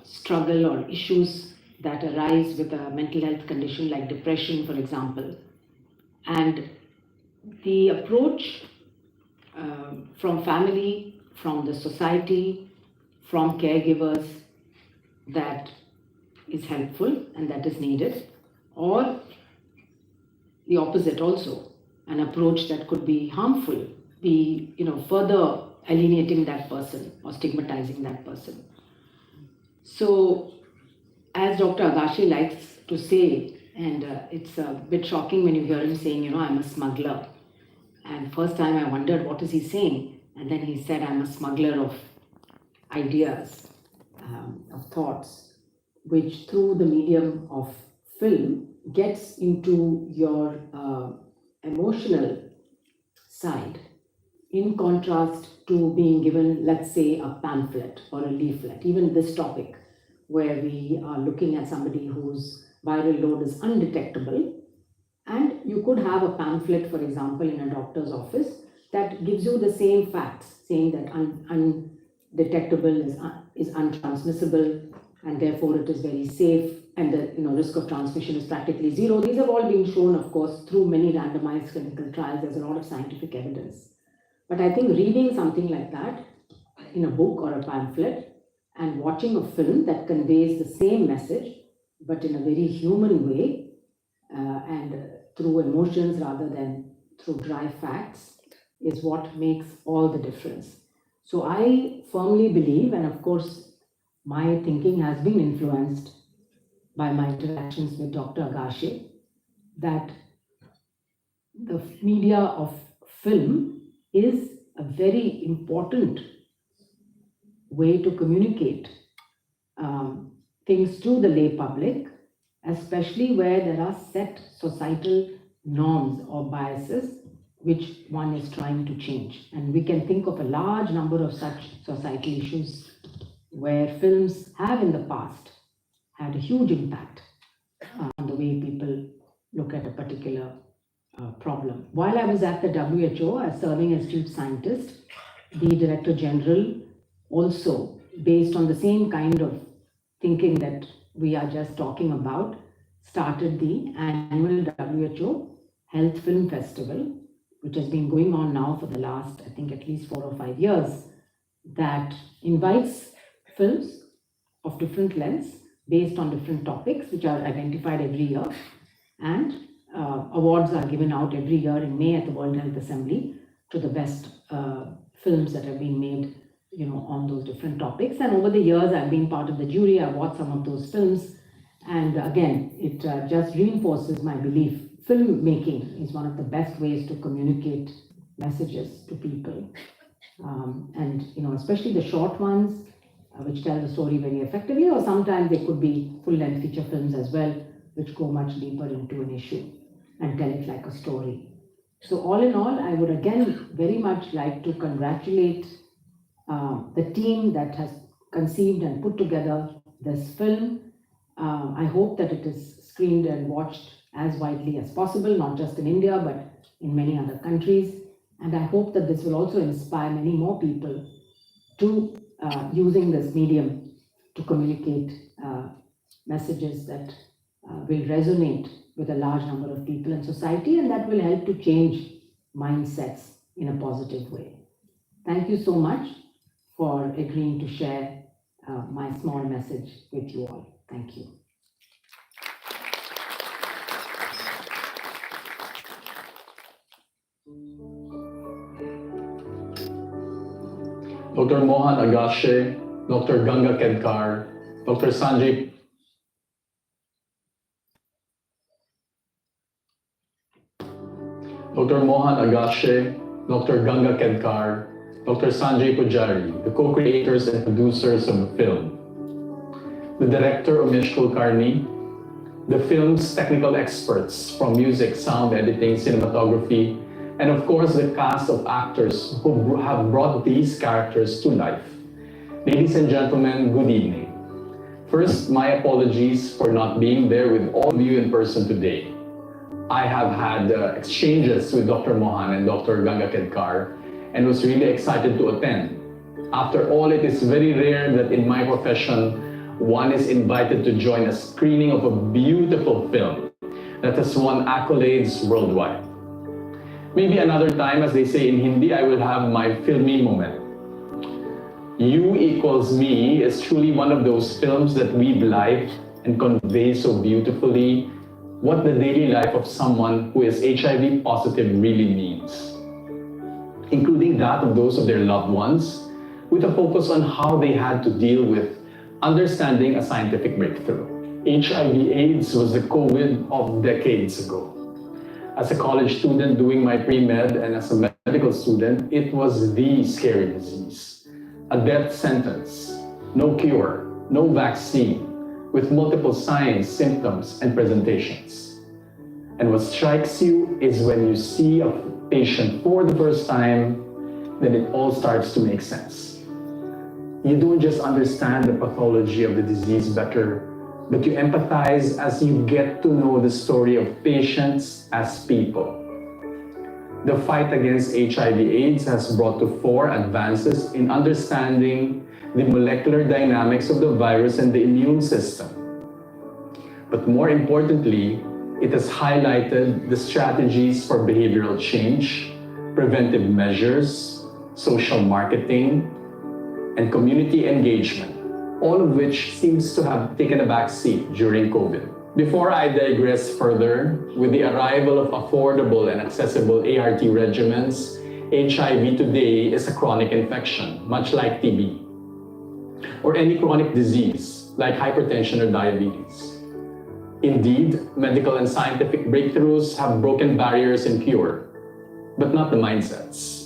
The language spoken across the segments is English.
struggle or issues that arise with a mental health condition like depression, for example. And the approach from family, from the society, from caregivers that is helpful and that is needed, or the opposite also, an approach that could be harmful, be further alienating that person or stigmatizing that person. So, as Dr. Agashi likes to say, and it's a bit shocking when you hear him saying, I'm a smuggler. And first time I wondered, what is he saying? And then he said, I'm a smuggler of ideas, of thoughts, which through the medium of film gets into your emotional side, in contrast to being given, let's say, a pamphlet or a leaflet. Even this topic, where we are looking at somebody whose viral load is undetectable, and you could have a pamphlet, for example, in a doctor's office that gives you the same facts, saying that undetectable is untransmissible, and therefore it is very safe, and the risk of transmission is practically zero. These have all been shown, of course, through many randomized clinical trials. There's a lot of scientific evidence. But I think reading something like that in a book or a pamphlet and watching a film that conveys the same message, but in a very human way, and through emotions rather than through dry facts, is what makes all the difference. So I firmly believe, and of course my thinking has been influenced by my interactions with Dr. Agashi, that the media of film is a very important way to communicate things to the lay public, especially where there are set societal norms or biases which one is trying to change. And we can think of a large number of such societal issues where films have in the past had a huge impact on the way people look at a particular problem. While I was at the WHO as serving as chief scientist, the Director General also, based on the same kind of thinking that we are just talking about, started the annual WHO Health Film Festival, which has been going on now for the last, I think, at least 4 or 5 years, that invites films of different lengths based on different topics which are identified every year, and awards are given out every year in May at the World Health Assembly to the best films that have been made on those different topics. And over the years I've been part of the jury. I've watched some of those films, and again it just reinforces my belief filmmaking is one of the best ways to communicate messages to people, and especially the short ones which tell the story very effectively, or sometimes they could be full-length feature films as well, which go much deeper into an issue and tell it like a story. So all in all, I would again very much like to congratulate the team that has conceived and put together this film. I hope that it is screened and watched as widely as possible, not just in India, but in many other countries. And I hope that this will also inspire many more people to using this medium to communicate messages that will resonate with a large number of people in society, and that will help to change mindsets in a positive way. Thank you so much for agreeing to share my small message with you all. Thank you. Dr. Mohan Agashe, Dr. Ganga Kedkar, Dr. Sanjay. Dr. Mohan Agashe, Dr. Ganga Kedkar, Dr. Sanjay Pujari, the co-creators and producers of the film. The director, Umesh Kulkarni, the film's technical experts from music, sound editing, cinematography, and of course the cast of actors who have brought these characters to life. Ladies and gentlemen, good evening. First, my apologies for not being there with all of you in person today. I have had exchanges with Dr. Mohan and Dr. Ganga Kedkar and was really excited to attend. After all, it is very rare that in my profession, one is invited to join a screening of a beautiful film that has won accolades worldwide. Maybe another time, as they say in Hindi, I will have my filmy moment. You Equals Me is truly one of those films that weave life and convey so beautifully what the daily life of someone who is HIV positive really means, including that of those of their loved ones, with a focus on how they had to deal with understanding a scientific breakthrough. HIV/AIDS was the COVID of decades ago. As a college student doing my pre-med and as a medical student, it was the scary disease. A death sentence, no cure, no vaccine, with multiple signs, symptoms, and presentations. And what strikes you is when you see a patient for the first time, then it all starts to make sense. You don't just understand the pathology of the disease better, but you empathize as you get to know the story of patients as people. The fight against HIV/AIDS has brought to fore advances in understanding the molecular dynamics of the virus and the immune system. But more importantly, it has highlighted the strategies for behavioral change, preventive measures, social marketing, and community engagement, all of which seems to have taken a back seat during COVID. Before I digress further, with the arrival of affordable and accessible ART regimens, HIV today is a chronic infection, much like TB, or any chronic disease like hypertension or diabetes. Indeed, medical and scientific breakthroughs have broken barriers in cure, but not the mindsets.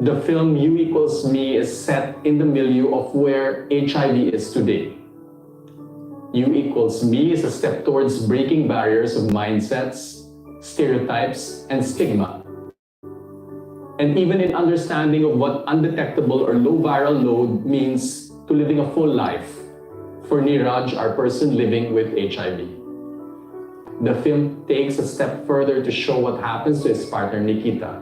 The film You Equals Me is set in the milieu of where HIV is today. You Equals Me is a step towards breaking barriers of mindsets, stereotypes, and stigma. And even in understanding of what undetectable or low viral load means to living a full life for Niraj, our person living with HIV. The film takes a step further to show what happens to his partner Nikita,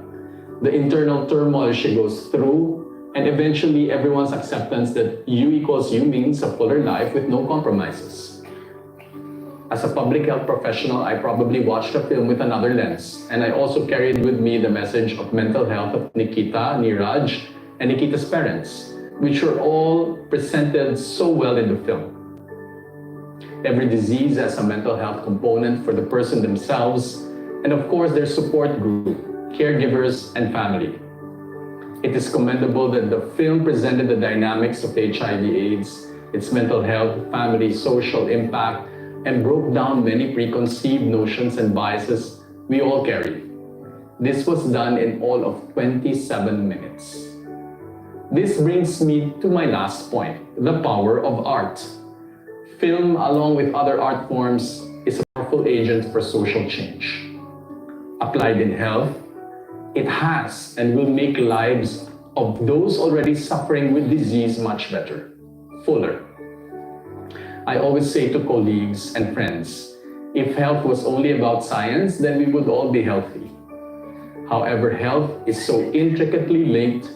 the internal turmoil she goes through, and eventually everyone's acceptance that you equals you means a fuller life with no compromises. As a public health professional, I probably watched the film with another lens, and I also carried with me the message of mental health of Nikita, Niraj, and Nikita's parents, which were all presented so well in the film. Every disease has a mental health component for the person themselves, and of course their support group, caregivers, and family. It is commendable that the film presented the dynamics of HIV/AIDS, its mental health, family, social impact, and broke down many preconceived notions and biases we all carry. This was done in all of 27 minutes. This brings me to my last point, the power of art. Film, along with other art forms, is a powerful agent for social change. Applied in health, it has and will make lives of those already suffering with disease much better, fuller. I always say to colleagues and friends, if health was only about science, then we would all be healthy. However, health is so intricately linked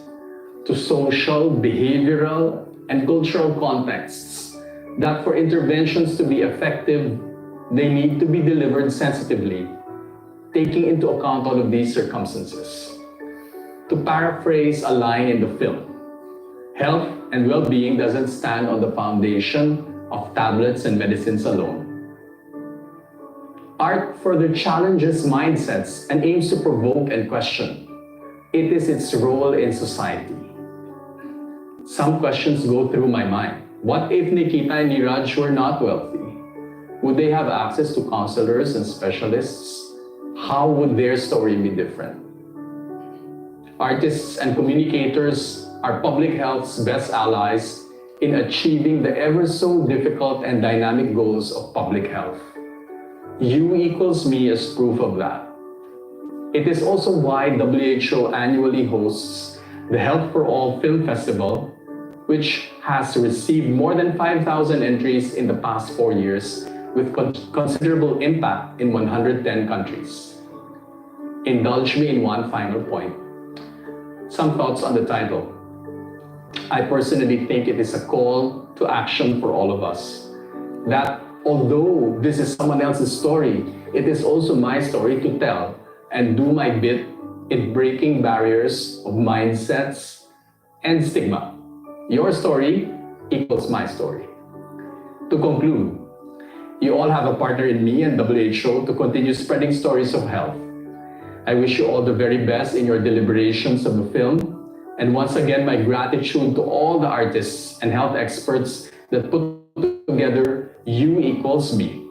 to social, behavioral, and cultural contexts that for interventions to be effective, they need to be delivered sensitively, taking into account all of these circumstances. To paraphrase a line in the film, health and well-being doesn't stand on the foundation of tablets and medicines alone. Art further challenges mindsets and aims to provoke and question. It is its role in society. Some questions go through my mind. What if Nikita and Niraj were not wealthy? Would they have access to counselors and specialists? How would their story be different? Artists and communicators are public health's best allies in achieving the ever so difficult and dynamic goals of public health. You Equals Me is proof of that. It is also why WHO annually hosts the Health for All Film Festival, which has received more than 5,000 entries in the past 4 years with considerable impact in 110 countries. Indulge me in one final point. Some thoughts on the title. I personally think it is a call to action for all of us. That although this is someone else's story, it is also my story to tell and do my bit in breaking barriers of mindsets and stigma. Your story equals my story. To conclude, you all have a partner in me and WHO to continue spreading stories of health. I wish you all the very best in your deliberations of the film. And once again, my gratitude to all the artists and health experts that put together You Equals Me.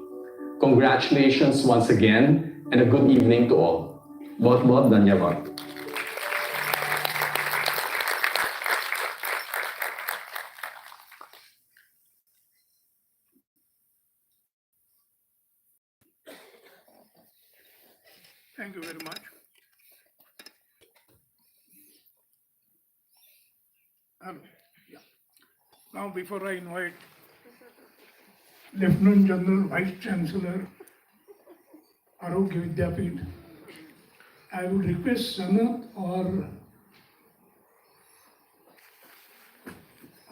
Congratulations once again, and a good evening to all. बहुत-बहुत धन्यवाद. Thank you very much. Hello. Yeah. Now, before I invite Lieutenant General Vice Chancellor, Arogya Vidyapeeth, I would request Sanat or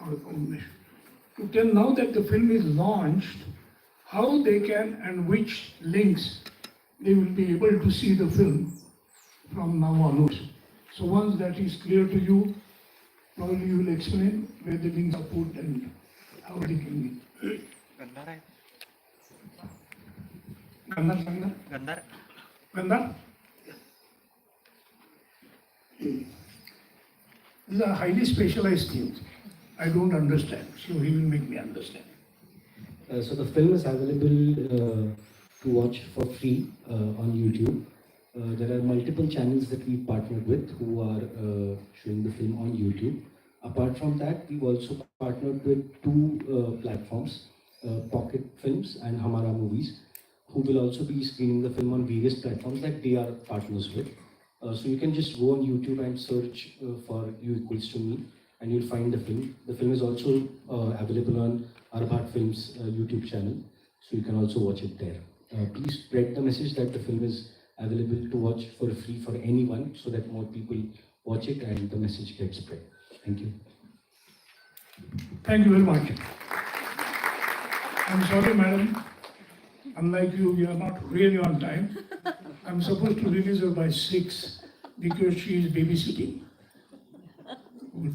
Umesh to tell now that the film is launched, how they can and which links they will be able to see the film from now onwards. So once that is clear to you, probably you will explain where the links are put and how they can be. Gandhar? Gandhar? This is a highly specialized thing. I don't understand, so he will make me understand. So the film is available to watch for free on YouTube. There are multiple channels that we partnered with who are showing the film on YouTube. Apart from that, we've also partnered with two platforms, Pocket Films and Hamara Movies, who will also be screening the film on various platforms that they are partners with. So you can just go on YouTube and search for You Equals to Me, and you'll find the film. The film is also available on Arbhaat Films YouTube channel, so you can also watch it there. Please spread the message that the film is available to watch for free for anyone, so that more people watch it and the message gets spread. Thank you. Thank you very much. I'm sorry, madam. Unlike you, we are not really on time. I'm supposed to release her by 6 because she is babysitting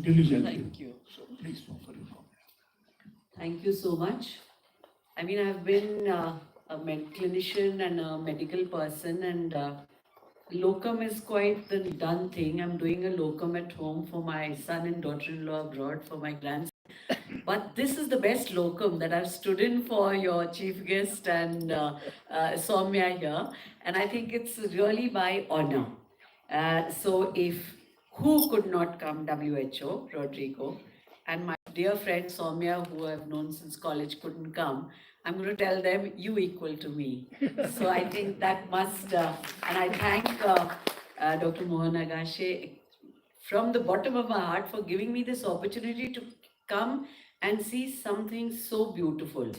diligently. Thank you. So please offer your comment. Thank you so much. I mean, I've been a clinician and a medical person, and locum is quite the done thing. I'm doing a locum at home for my son and daughter-in-law abroad, for my grandson. But this is the best locum that I've stood in for your chief guest and Soumya here. And I think it's really my honor. So if who could not come, WHO, Rodrigo, and my dear friend Soumya, who I've known since college, couldn't come, I'm going to tell them, you equal to me. So I think that must, and I thank Dr. Mohan Agashe from the bottom of my heart for giving me this opportunity to come and see something so beautiful.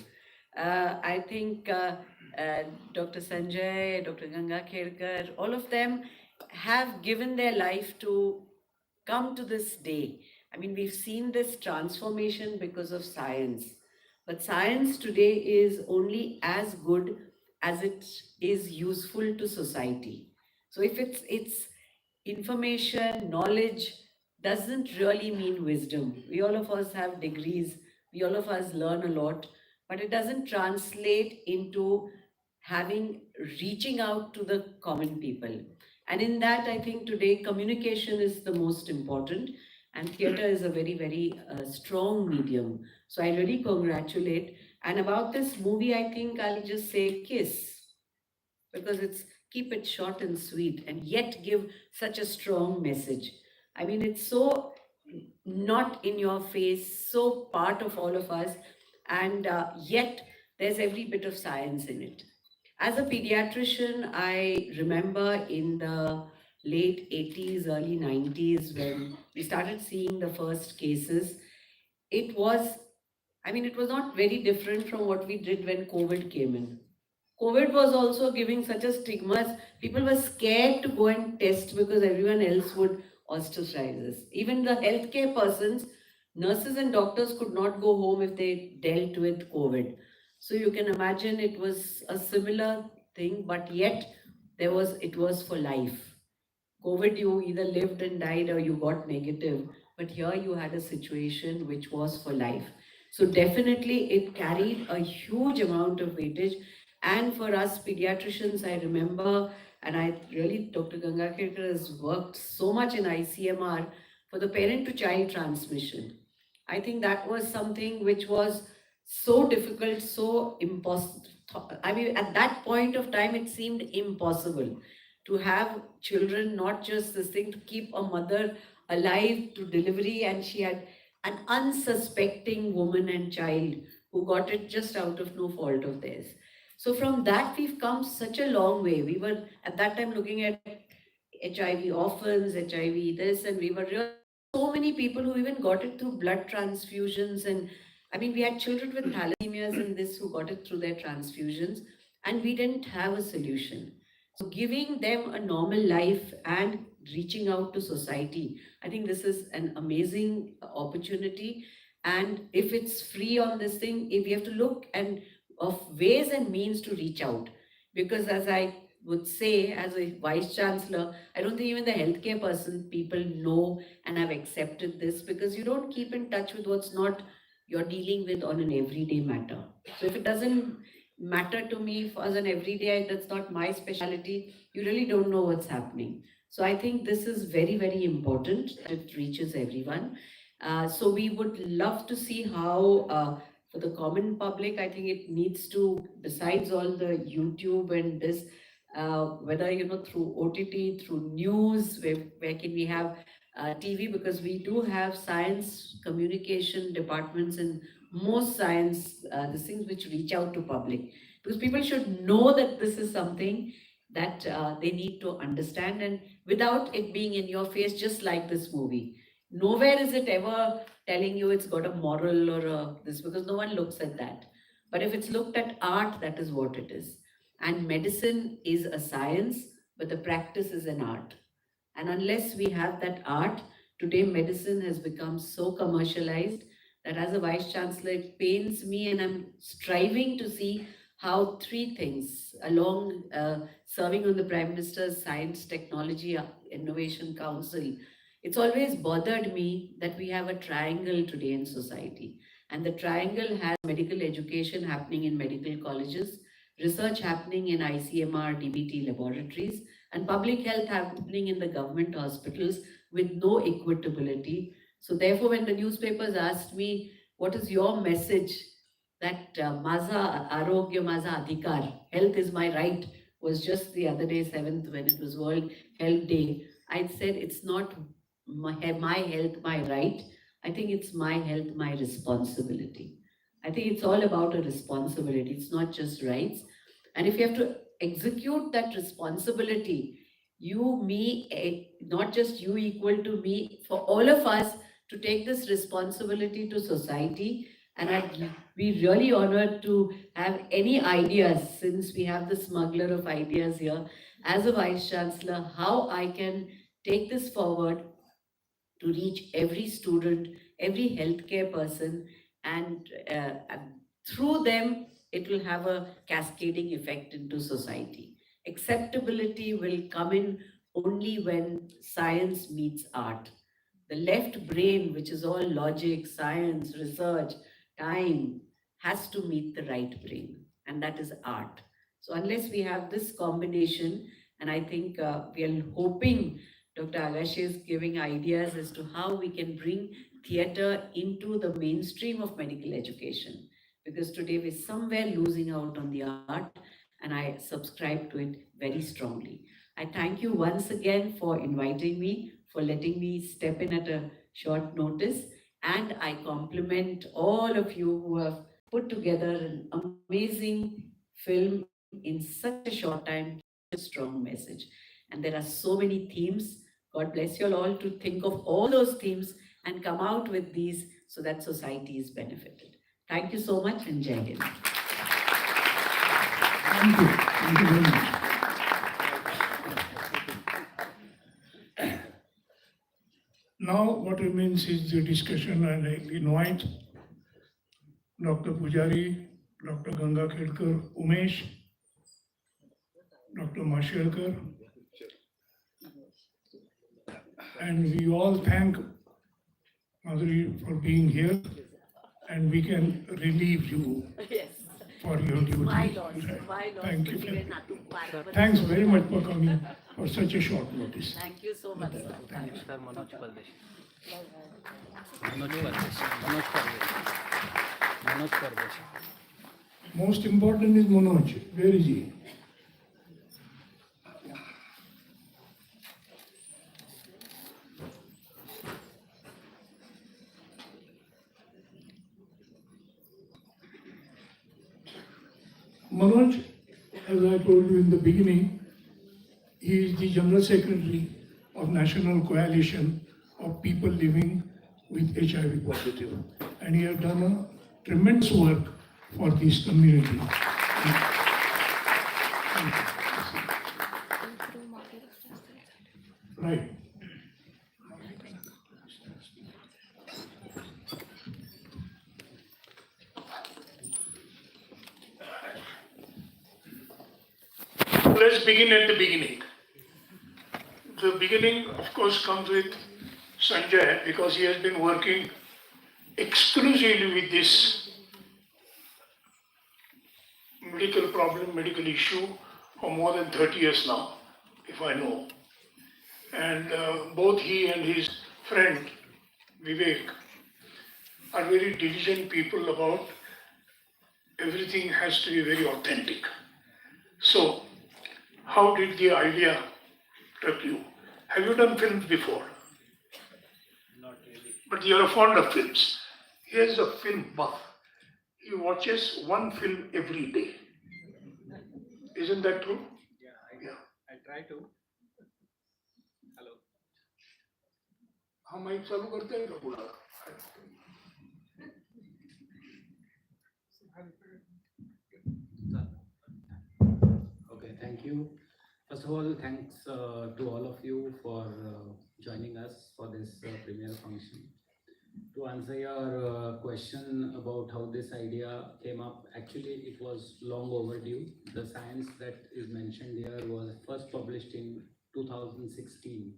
I think Dr. Sanjay, Dr. Ganga Kherkar, all of them have given their life to come to this day. I mean, we've seen this transformation because of science. But science today is only as good as it is useful to society. So if it's information, knowledge doesn't really mean wisdom. We all of us have degrees, we all of us learn a lot, but it doesn't translate into reaching out to the common people. And in that, I think today communication is the most important, and theatre is a very, very strong medium. So I really congratulate. And about this movie, I think I'll just say kiss, because it's keep it short and sweet and yet give such a strong message. I mean, it's so not in your face, so part of all of us, and yet there's every bit of science in it. As a pediatrician, I remember in the late 80s, early 90s, when we started seeing the first cases, it was not very different from what we did when COVID came in. COVID was also giving such a stigma. People were scared to go and test because everyone else would ostracize us. Even the healthcare persons nurses and doctors could not go home if they dealt with COVID. So you can imagine it was a similar thing, but yet it was for life. COVID, you either lived and died or you got negative, but here you had a situation which was for life. So definitely it carried a huge amount of weightage. And for us pediatricians, I remember, and I really, Dr. Gangakekar has worked so much in ICMR for the parent to child transmission. I think that was something which was so difficult, so impossible. I mean, at that point of time, it seemed impossible to have children, not just this thing, to keep a mother alive to delivery, and she had an unsuspecting woman and child who got it just out of no fault of theirs. So from that, we've come such a long way. We were at that time looking at HIV orphans, HIV this, and we were really so many people who even got it through blood transfusions. And I mean, we had children with thalassemias and this who got it through their transfusions, and we didn't have a solution. So giving them a normal life and reaching out to society, I think this is an amazing opportunity. And if it's free on this thing, if we have to look and of ways and means to reach out, because as I would say as a vice chancellor, I don't think even the healthcare people know and have accepted this, because you don't keep in touch with what's not you're dealing with on an everyday matter. So if it doesn't matter to me as an everyday, that's not my specialty, you really don't know what's happening. So I think this is very, very important that it reaches everyone. So we would love to see how for the common public, I think it needs to, besides all the YouTube and this, whether through OTT, through news, where can we have TV, because we do have science communication departments in most science, the things which reach out to public, because people should know that this is something that they need to understand, and without it being in your face, just like this movie. Nowhere is it ever telling you it's got a moral or this, because no one looks at that. But if it's looked at art, that is what it is. And medicine is a science, but the practice is an art. And unless we have that art, today medicine has become so commercialized that as a vice chancellor, it pains me, and I'm striving to see how three things, along serving on the Prime Minister's Science, Technology, Innovation Council, it's always bothered me that we have a triangle today in society. And the triangle has medical education happening in medical colleges, research happening in ICMR, DBT laboratories, and public health happening in the government hospitals with no equitability. So therefore, when the newspapers asked me, what is your message, that Maza Arogya Maza Adhikar, health is my right, was just the other day, 7th, when it was World Health Day. I said, it's not my health, my right. I think it's my health, my responsibility. I think it's all about a responsibility. It's not just rights. And if you have to execute that responsibility, you, me, not just you equal to me, for all of us to take this responsibility to society. And I'd be really honored to have any ideas, since we have the smuggler of ideas here, as a Vice Chancellor, how I can take this forward to reach every student, every healthcare person, and through them, it will have a cascading effect into society. Acceptability will come in only when science meets art. The left brain, which is all logic, science, research, time, has to meet the right brain, and that is art. So unless we have this combination, and I think we are hoping Dr. Agash is giving ideas as to how we can bring theatre into the mainstream of medical education. Because today we're somewhere losing out on the art, and I subscribe to it very strongly. I thank you once again for inviting me, for letting me step in at a short notice, and I compliment all of you who have put together an amazing film in such a short time, a strong message. And there are so many themes. God bless you all to think of all those themes and come out with these so that society is benefited. Thank you so much, and Jai Hind. Thank you. Thank you very much. Now, what what remains is the discussion, and I invite Dr. Pujari, Dr. Ganga Kedkar, Umesh, Dr. Mashelkar, and we all thank Madhuri for being here, and we can relieve you for your duty. Thank you. Thanks very much for coming for such a short notice. Thank you so much, sir. Thank you. Sir Manoj परदेशी मनोज परदेशी Most important is Manoj. Where is he? Manoj, as I told you in the beginning, he is the General Secretary of National Coalition of People Living with HIV Positive. And he has done a tremendous work for this community. Right. Let's begin at the beginning. The beginning, of course, comes with Sanjay because he has been working exclusively with this medical problem, medical issue for more than 30 years now, if I know. And both he and his friend Vivek are very diligent people about everything has to be very authentic. So, how did the idea struck you? Have you done films before? Not really. But you are fond of films. Here's a film buff. He watches one film every day. Isn't that true? Yeah, I try to. Hello. हम mic चालू करते हैं क्या पूरा? Okay, thank you. First of all, thanks to all of you for joining us for this premiere function. To answer your question about how this idea came up, actually it was long overdue. The science that is mentioned here was first published in 2016.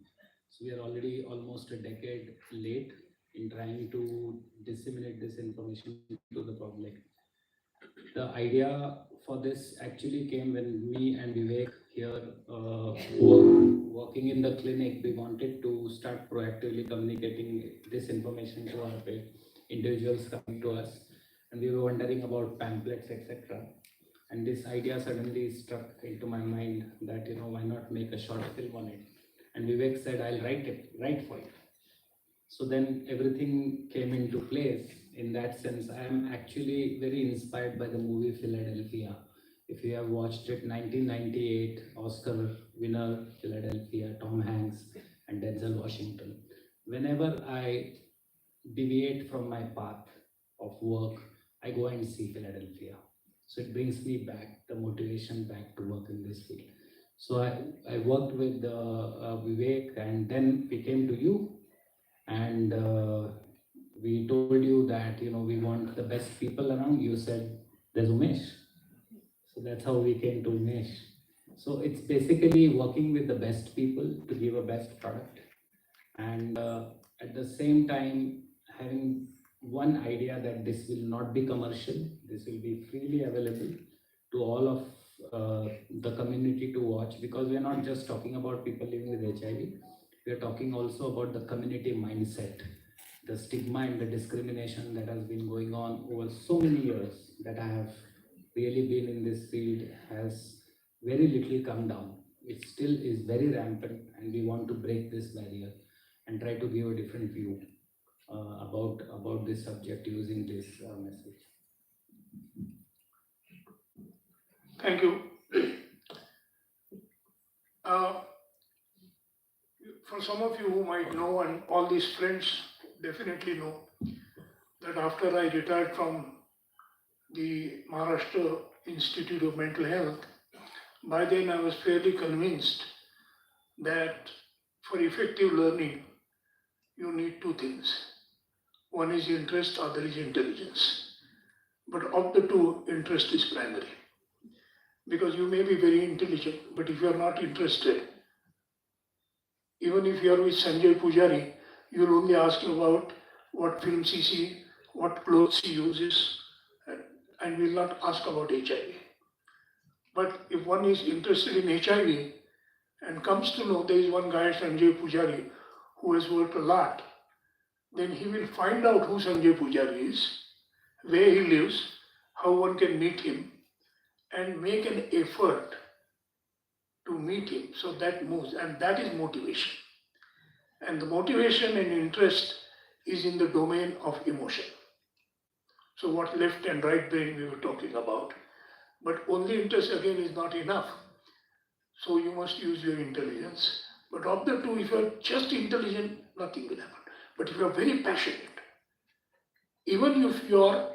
So we are already almost a decade late in trying to disseminate this information to the public. The idea for this actually came when me and Vivek here working in the clinic, we wanted to start proactively communicating this information to our individuals coming to us, and we were wondering about pamphlets, etc. And this idea suddenly struck into my mind that, you know, why not make a short film on it? And Vivek said, I'll write for it. So then everything came into place. In that sense, I am actually very inspired by the movie Philadelphia. If you have watched it, 1998 Oscar winner Philadelphia, Tom Hanks and Denzel Washington. Whenever I deviate from my path of work, I go and see Philadelphia. So it brings me back, the motivation back to work in this field. So I worked with Vivek, and then we came to you, and we told you that, you know, we want the best people around. You said there's Umesh. So that's how we came to Umesh. So it's basically working with the best people to give a best product, and at the same time having one idea that this will not be commercial, this will be freely available to all of the community to watch, because we are not just talking about people living with HIV, we are talking also about the community mindset, the stigma and the discrimination that has been going on over so many years that I have really been in this field has very little come down. It still is very rampant, and we want to break this barrier and try to give a different view about this subject using this message. Thank you. For some of you who might know, and all these friends definitely know, that after I retired from the Maharashtra Institute of Mental Health, by then I was fairly convinced that for effective learning, you need two things. One is interest, other is intelligence. But of the two, interest is primary. Because you may be very intelligent, but if you are not interested, even if you are with Sanjay Pujari, you will only ask about what films he sees, what clothes he uses, and will not ask about HIV. But if one is interested in HIV and comes to know there is one guy, Sanjay Pujari, who has worked a lot, then he will find out who Sanjay Pujari is, where he lives, how one can meet him, and make an effort to meet him. So that moves, and that is motivation. And the motivation and interest is in the domain of emotion. So what left and right brain we were talking about. But only interest again is not enough. So you must use your intelligence. But of the two, if you are just intelligent, nothing will happen. But if you are very passionate, even if you are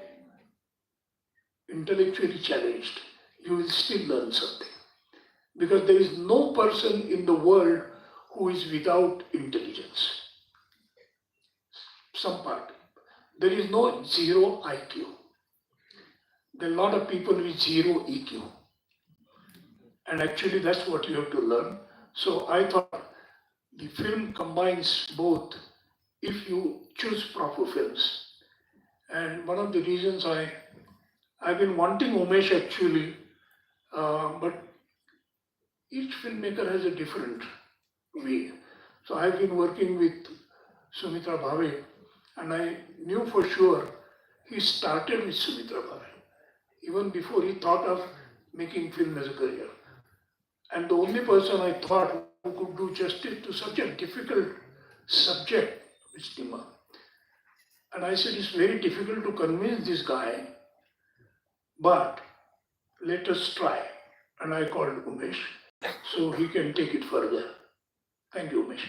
intellectually challenged, you will still learn something. Because there is no person in the world who is without intelligence. Some part. There is no zero IQ. There are a lot of people with zero EQ. And actually that's what you have to learn. So I thought the film combines both if you choose proper films. And one of the reasons I've been wanting Umesh actually, but each filmmaker has a different way. So I've been working with Sumitra Bhave, and I knew for sure he started with Sumitra Bhave, even before he thought of making film as a career. And the only person I thought who could do justice to such a difficult subject is Tima. And I said, it's very difficult to convince this guy, but let us try. And I called Umesh, so he can take it further. Thank you, Umesh.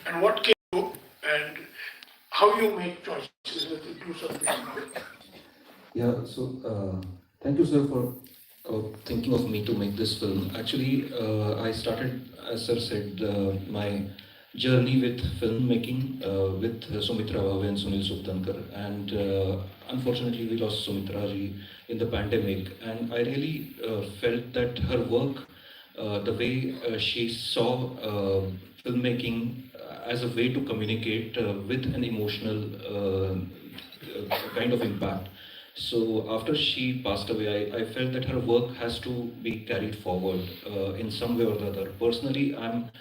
And what can you and how you make choices to do something. Yeah, so thank you, sir, for thinking of me to make this film. Actually, I started, as sir said, my journey with filmmaking with Sumitra Bhave and Sunil Subtankar. And unfortunately, we lost Sumitra ji in the pandemic. And I really felt that her work, the way she saw filmmaking as a way to communicate with an emotional kind of impact. So after she passed away, I felt that her work has to be carried forward in some way or the other. Personally, I'm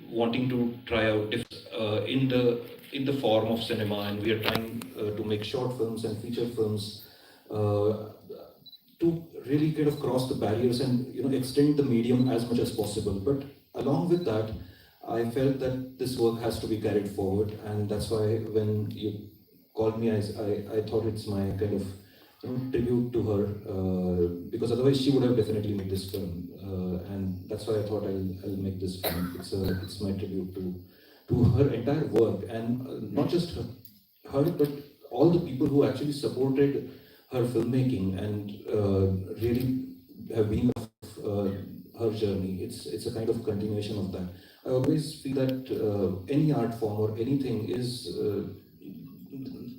wanting to try out in the form of cinema, and we are trying to make short films and feature films to really kind of cross the barriers and extend the medium as much as possible. But along with that, I felt that this work has to be carried forward, and that's why when you called me, I thought it's my kind of tribute to her, because otherwise she would have definitely made this film, and that's why I thought I'll make this film. It's my tribute to her entire work, and not just her, but all the people who actually supported her filmmaking and really have been her journey. It's a kind of continuation of that. I always feel that any art form or anything is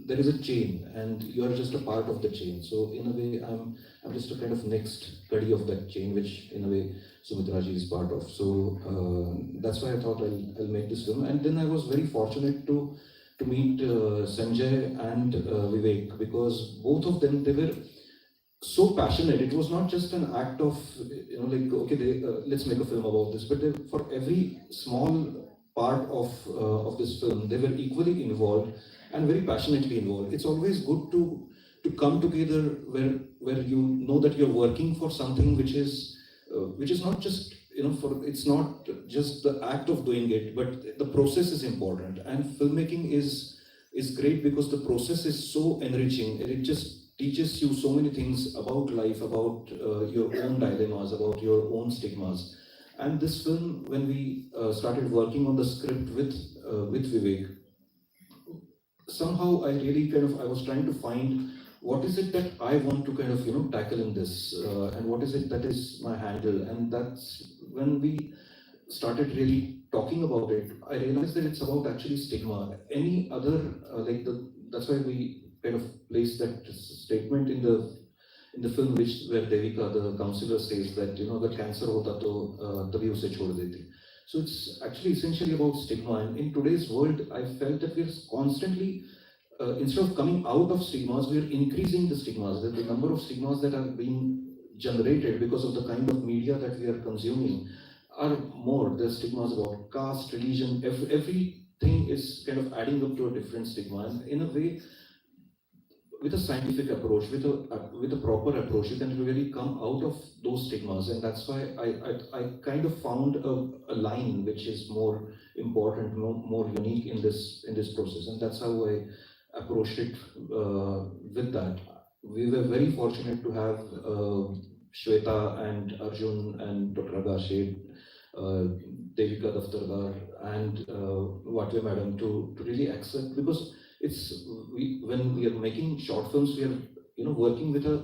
there is a chain, and you are just a part of the chain. So in a way, I'm just a kind of next kadi of that chain, which in a way Sumitra ji is part of. So that's why I thought I'll make this film. And then I was very fortunate to meet Sanjay and Vivek, because both of them, they were so passionate. It was not just an act of like, okay, let's make a film about this, but for every small part of this film, they were equally involved and very passionately involved. It's always good to come together where you know that you're working for something which is not just it's not just the act of doing it, but the process is important. And filmmaking is great because the process is so enriching, and it just teaches you so many things about life, about your own dilemmas, about your own stigmas. And this film, when we started working on the script with Vivek, somehow I really I was trying to find what is it that I want to kind of, tackle in this, and what is it that is my handle? And that's when we started really talking about it. I realized that it's about actually stigma. Any other, that's why we kind of placed that statement in the film, where Devika, the counselor, says that अगर cancer होता तो तभी उसे छोड़ देती. So it's actually essentially about stigma. And in today's world, I felt that we're constantly, instead of coming out of stigmas, we're increasing the stigmas. That the number of stigmas that are being generated because of the kind of media that we are consuming are more. There's stigmas about caste, religion, everything is kind of adding up to a different stigma. And in a way, with a scientific approach, with a proper approach, you can really come out of those stigmas. And that's why I kind of found a line which is more important, more unique in this process. And that's how I approached it with that. We were very fortunate to have Shweta and Arjun and Dr. Agashe, Devika Daftardar and Vatve Madam to really accept, because when we are making short films, we are working with a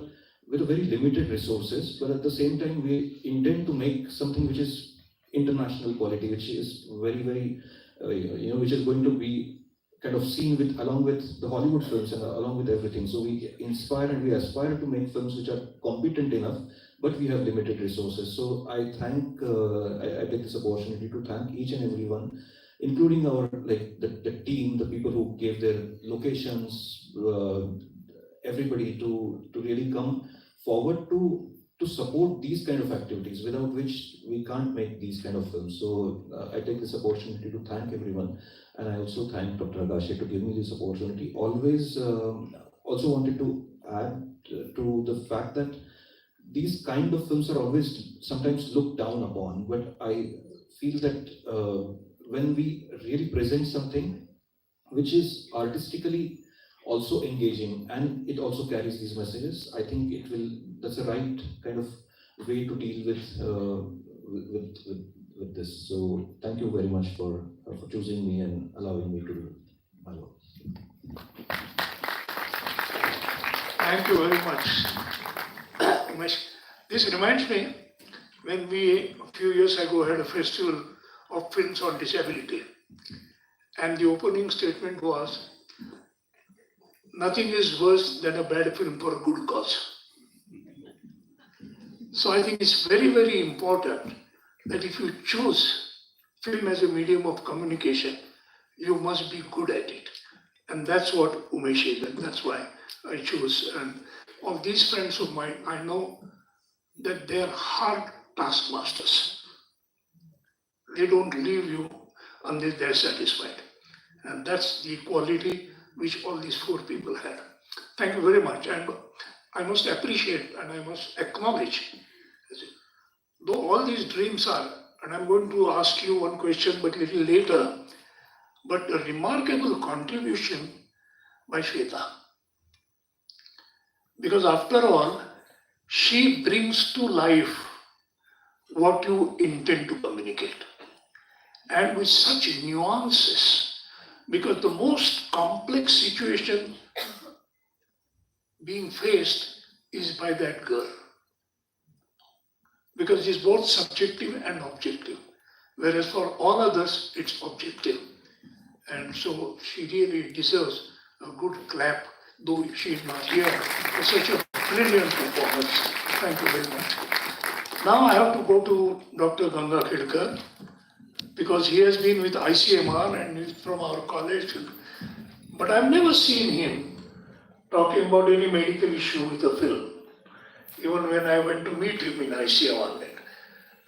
very limited resources, but at the same time we intend to make something which is international quality, which is very which is going to be kind of seen along with the Hollywood films and along with everything. So we inspire and we aspire to make films which are competent enough, but we have limited resources. So I thank, I take this opportunity to thank each and everyone, including our the team, the people who gave their locations, everybody to really come forward to support these kind of activities, without which we can't make these kind of films. So I take this opportunity to thank everyone, and I also thank Dr. Agashe to give me this opportunity. Always also wanted to add to the fact that these kind of films are always sometimes looked down upon, but I feel that when we really present something which is artistically also engaging and it also carries these messages, I think that's the right kind of way to deal with this. So thank you very much for choosing me and allowing me to do my work. Thank you very much. Umesh. This reminds me, when we, a few years ago, had a festival of films on disability, and the opening statement was, nothing is worse than a bad film for a good cause. So I think it's very important that if you choose film as a medium of communication, you must be good at it. And that's what Umesh is, and that's why I chose. And of these friends of mine, I know that they are hard taskmasters. They don't leave you unless they're satisfied. And that's the quality which all these four people had. Thank you very much. And I must appreciate and I must acknowledge, though all these dreams are, and I'm going to ask you one question but a little later, but a remarkable contribution by Shweta. Because after all, she brings to life what you intend to communicate. And with such nuances, because the most complex situation being faced is by that girl. Because it's both subjective and objective. Whereas for all others, it's objective. And so she really deserves a good clap, though she is not here, for such a brilliant performance. Thank you very much. Now I have to go to Dr. Ganga Khedkar, because he has been with ICMR and is from our college. But I've never seen him talking about any medical issue with a film, even when I went to meet him in ICMR.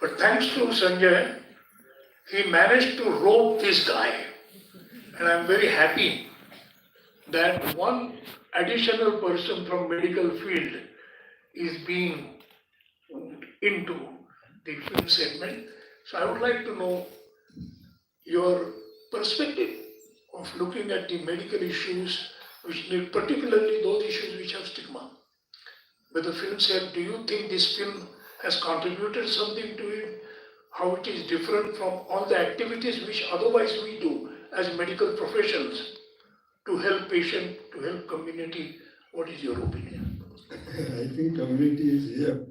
But thanks to Sanjay, he managed to rope this guy. And I'm very happy that one additional person from medical field is being into the film segment. So I would like to know your perspective of looking at the medical issues, which need, particularly those issues which have stigma. With the film said, do you think this film has contributed something to it? How it is different from all the activities which otherwise we do as medical professionals to help patient, to help community? What is your opinion? I think community is here.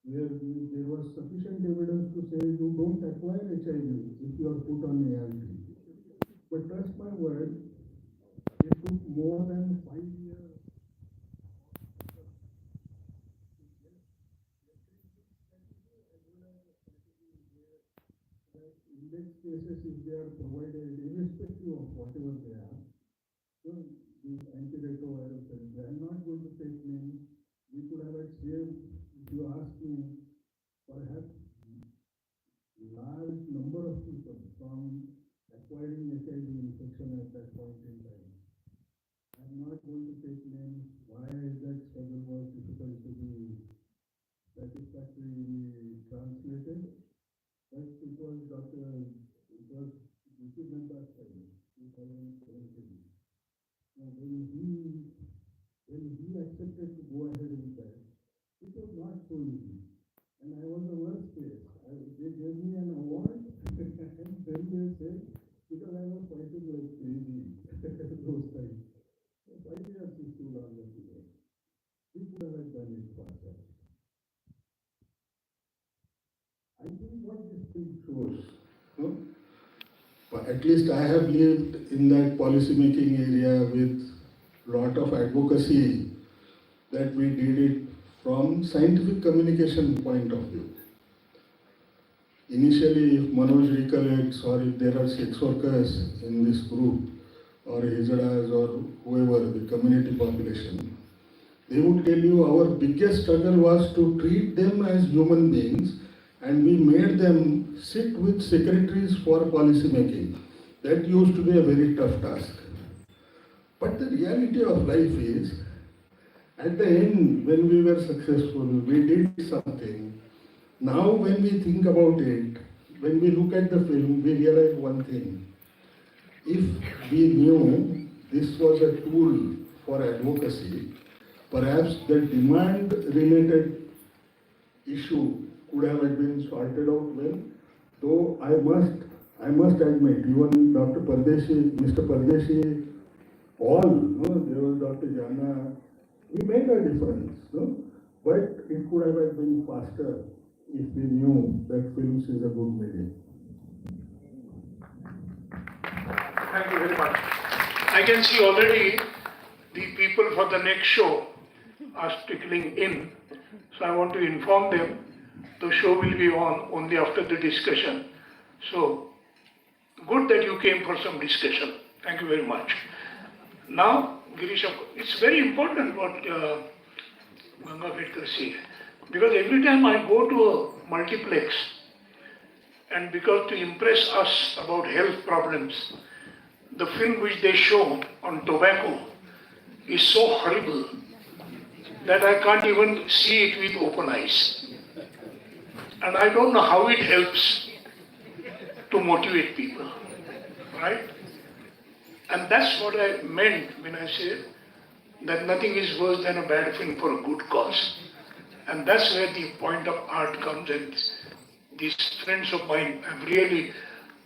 Where there was sufficient evidence to say you don't acquire HIV if you are put on ART. But trust my word, it took more than 5 years. Index cases, if they are provided, irrespective of whatever they are, so these antiretroviral therapies, I'm not going to take names. We could have saved, if you ask me, perhaps large number of people from acquiring HIV infection at that point in time. I'm not going to take names why that struggle was difficult to be satisfactorily translated, but it was this is Mehta's time, 2017. Now when he accepted to go ahead with that, it was not so easy. And I was the worst case. They gave me an award, and then they said, because I was fighting like crazy those times. 5 years is too long to wait. We could have done it faster. I think what this thing shows, no? But at least I have lived in that policy making area with lot of advocacy, that we did it from scientific communication point of view. Initially, if Manoj recollects, or if there are sex workers in this group, or Hijadas, or whoever, the community population, they would tell you our biggest struggle was to treat them as human beings, and we made them sit with secretaries for policy making. That used to be a very tough task. But the reality of life is, at the end, when we were successful, we did something. Now when we think about it, when we look at the film, we realize one thing. If we knew this was a tool for advocacy, perhaps the demand-related issue could have been sorted out well. Though I must admit, even Dr. Pardeshi, Mr. Pardeshi, all, no, there was Dr. Jana, we made a difference, no? But it could have been faster if we knew that films is a good medium. Thank you very much. I can see already the people for the next show are trickling in. So I want to inform them the show will be on only after the discussion. So good that you came for some discussion. Thank you very much. Now, Girish, it's very important what Ganga Bhedkar said, because every time I go to a multiplex, and because to impress us about health problems, the film which they show on tobacco is so horrible that I can't even see it with open eyes. And I don't know how it helps to motivate people, right? And that's what I meant when I said that nothing is worse than a bad film for a good cause. And that's where the point of art comes in. These friends of mine have really,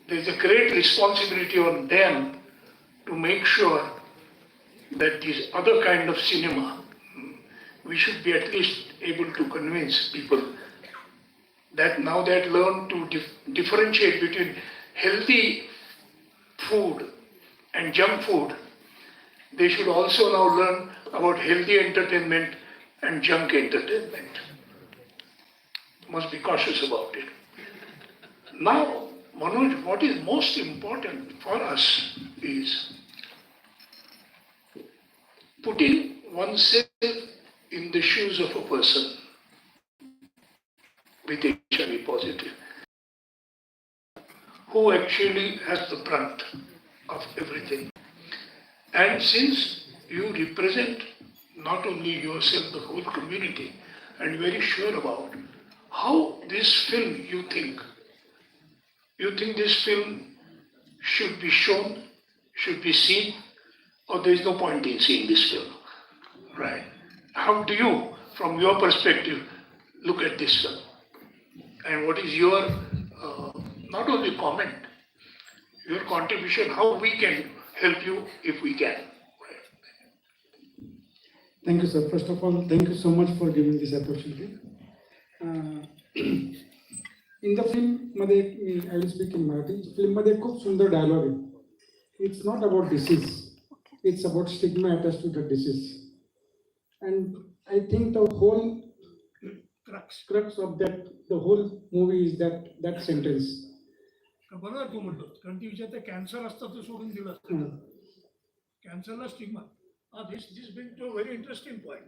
there's a great responsibility on them to make sure that this other kind of cinema, we should be at least able to convince people that now they have learned to differentiate between healthy food and junk food, they should also now learn about healthy entertainment and junk entertainment. Must be cautious about it. Now, Manoj, what is most important for us is putting oneself in the shoes of a person with HIV positive, who actually has the brunt of everything. And since you represent not only yourself, the whole community, and very sure about how this film you think this film should be shown, should be seen, or there is no point in seeing this film, right? How do you, from your perspective, look at this film? And what is your, not only comment, your contribution, how we can help you if we can? Thank you, sir. First of all, thank you so much for giving this opportunity. In the film, I will speak in Marathi. Film मध्ये खूप सुंदर dialogue आहे. It's not about disease. It's about stigma attached to the disease. And I think the whole crux of that, the whole movie is that sentence. बरोबर तू म्हणतो कारण ती विचारते कॅन्सर असतं तर सोडून दिलं कॅन्सरला stigma this brings to a very interesting point.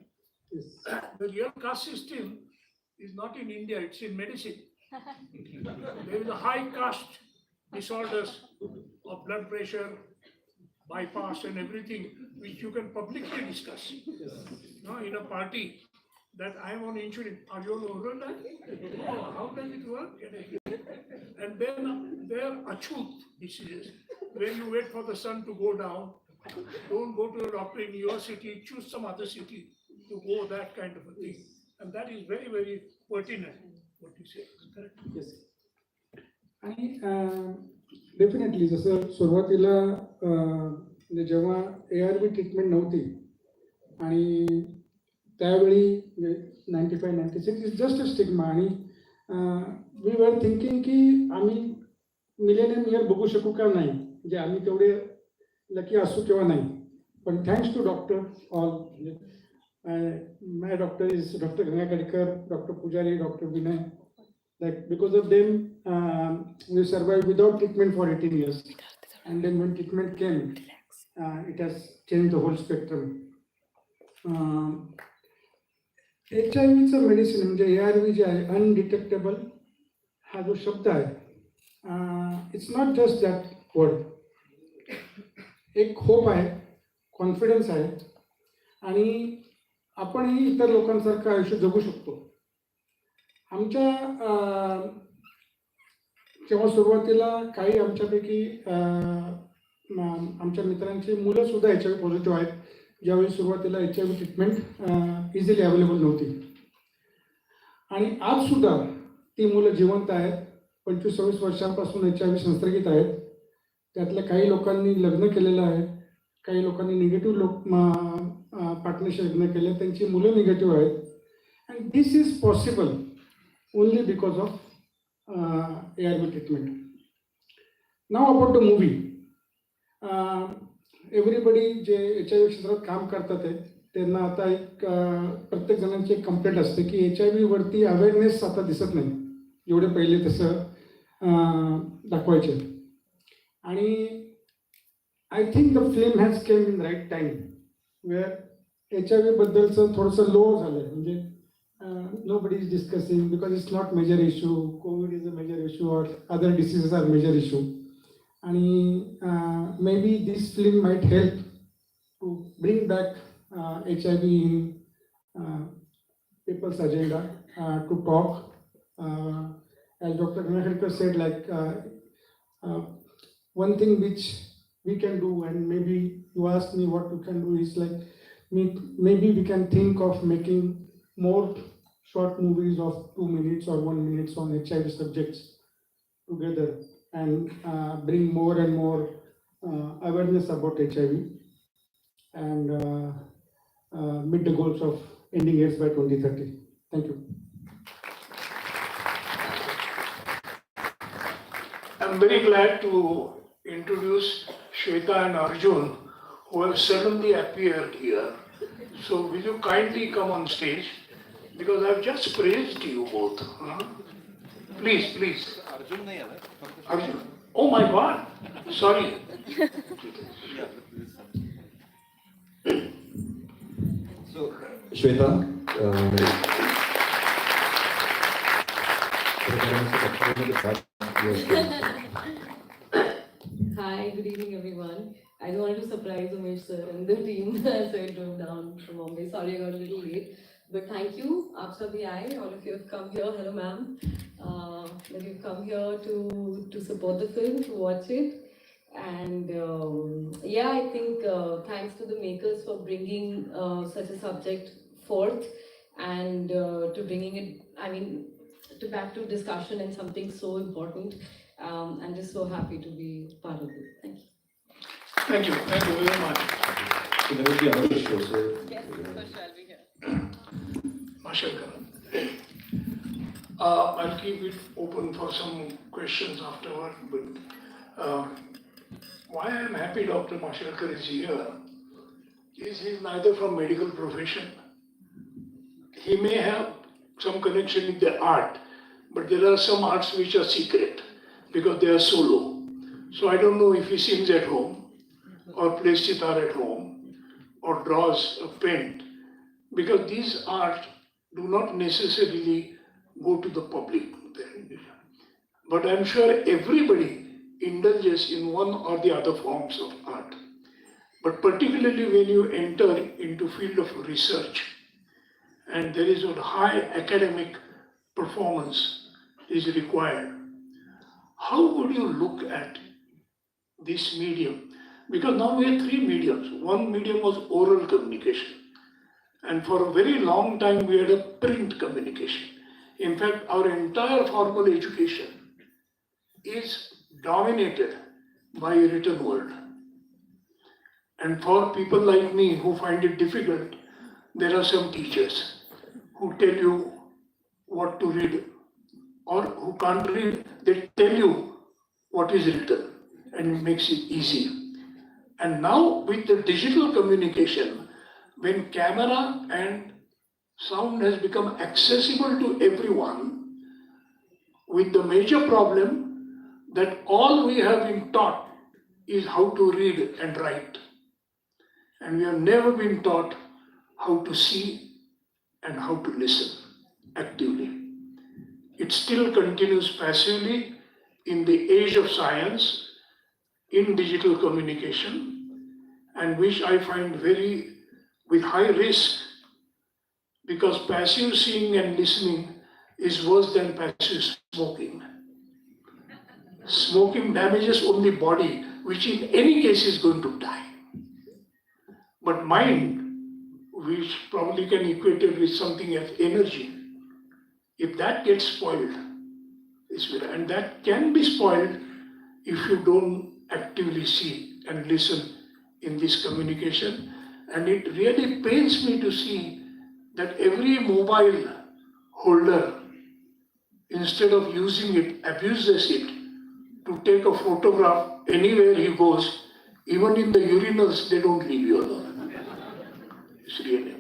Yes. The real caste system is not in India, it's in medicine. There is a high caste disorders of blood pressure, bypass and everything which you can publicly discuss. Yes. No, in a party that I am on insulin. Are you on oral diet? Oh, how does it work? And then there are acute diseases where you wait for the sun to go down. Don't go to a doctor in your city, choose some other city to go, that kind of a thing. And that is very, very pertinent, what you say. Correct? Yes. आणि definitely जसं सुरुवातीला जेव्हा ARV treatment नव्हती आणि त्यावेळी 95-96 is just a stigma आणि we were thinking की आम्ही मिलेनियम इयर बघू शकू का नाही, म्हणजे आम्ही तेवढे लकी असू किंवा नाही. पण thanks to doctor all, my doctor is doctor Ganga Kadkar, doctor Pujari, doctor Vinay. Like because of them, we survived without treatment for 18 years. And then when treatment came, it has changed the whole spectrum. HIV medicine म्हणजे ARV जे आहे undetectable हा जो शब्द आहे, it's not just that word. एक hope आहे, confidence आहे आणि आपणही इतर लोकांसारखं आयुष्य जगू शकतो. आमच्या जेव्हा सुरुवातीला काही आमच्यापैकी आमच्या मित्रांची मुलं सुद्धा HIV पॉझिटिव्ह आहेत, ज्यावेळी सुरुवातीला HIV ट्रीटमेंट इझिली अवेलेबल नव्हती. आणि आज सुद्धा ती मुलं जिवंत आहेत. 25-26 वर्षांपासून HIV संसर्गित आहेत. त्यातल्या काही लोकांनी लग्न केलेलं आहे, काही लोकांनी निगेटिव्ह पार्टनरशी लग्न केले, त्यांची मुलं निगेटिव्ह आहेत. And this is possible only because of ARV treatment. Now about the movie. Everybody J HIV क्षेत्रात काम करतात आहे त्यांना आता एक प्रत्येक जणांची एक कंप्लेंट असते की HIV वरती अवेअरनेस आता दिसत नाही जेवढे पहिले तसं दाखवायचे. आणि I think the film has came in right time where HIV बद्दलचं थोडंसं लो झालं. म्हणजे nobody is discussing because it's not major issue. COVID is a major issue or other diseases are major issue. And maybe this film might help to bring back HIV in people's agenda to talk. As Dr. Ganaharkar said, like one thing which we can do, and maybe you asked me what we can do, is like maybe we can think of making more short movies of 2 minutes or 1 minute on HIV subjects together and bring more and more awareness about HIV and meet the goals of ending AIDS by 2030. Thank you. I'm very glad to introduce Shweta and Arjun, who have suddenly appeared here. So will you kindly come on stage? Because I've just praised you both. Please, please. Arjun. Oh my God. Sorry. So, Shweta, Hi, good evening everyone. I just wanted to surprise Umesh sir and the team, so I drove down from Bombay. Sorry I got a little late. But thank you, Aap Sabhi Aaye, all of you have come here. Hello ma'am. That you've come here to support the film, to watch it. And yeah, I think thanks to the makers for bringing such a subject forth and to bringing it, to back to discussion and something so important. I'm just so happy to be part of it. Thank you. Thank you. Thank you very much. so there will be another show, so Yes, so shall we hear? Mashallah. I'll keep it open for some questions afterward, but why I'm happy Dr. Mashalkar is here is he's neither from medical profession. He may have some connection with the art, but there are some arts which are secret because they are solo. So I don't know if he sings at home or plays sitar at home or draws or paint, because these arts do not necessarily go to the public. But I'm sure everybody indulges in one or the other forms of art. But particularly when you enter into field of research and there is a high academic performance is required, how would you look at this medium? Because now we have three mediums. One medium was oral communication. And for a very long time we had a print communication. In fact, our entire formal education is dominated by a written word. And for people like me who find it difficult, there are some teachers who tell you what to read, or who can't read, they tell you what is written and it makes it easy. And now with the digital communication, when camera and sound has become accessible to everyone, with the major problem that all we have been taught is how to read and write. And we have never been taught how to see and how to listen actively. It still continues passively in the age of science, in digital communication, and which I find very with high risk, because passive seeing and listening is worse than passive smoking. Smoking damages only body, which in any case is going to die. But mind, which probably can equate it with something as energy, if that gets spoiled, and that can be spoiled if you don't actively see and listen in this communication. And it really pains me to see that every mobile holder, instead of using it, abuses it to take a photograph anywhere he goes. Even in the urinals, they don't leave you alone. It's really.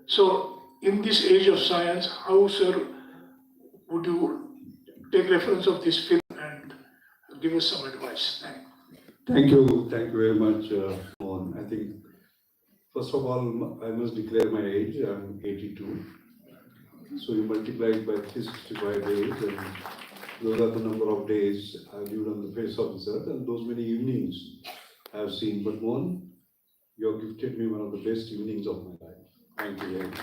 So, in this age of science, how, sir, would you take reference of this film and give us some advice? Thank you very much, Mohan. I think, first of all, I must declare my age. I'm 82. So you multiply it by 365 days, and those are the number of days I've lived on the face of this earth, and those many evenings I've seen. But Mohan, you have gifted me one of the best evenings of my life. Thank you very much.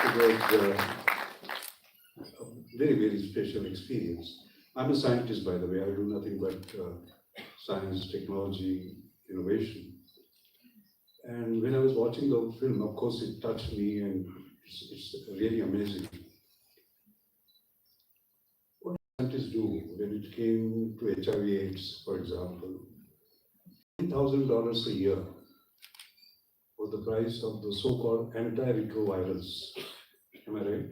It was a very, very special experience. I'm a scientist, by the way. I do nothing but science, technology, innovation. And when I was watching the film, of course, it touched me, and it's really amazing. What scientists do when it came to HIV/AIDS, for example, $10,000 a year was the price of the so-called antiretrovirals. Am I right?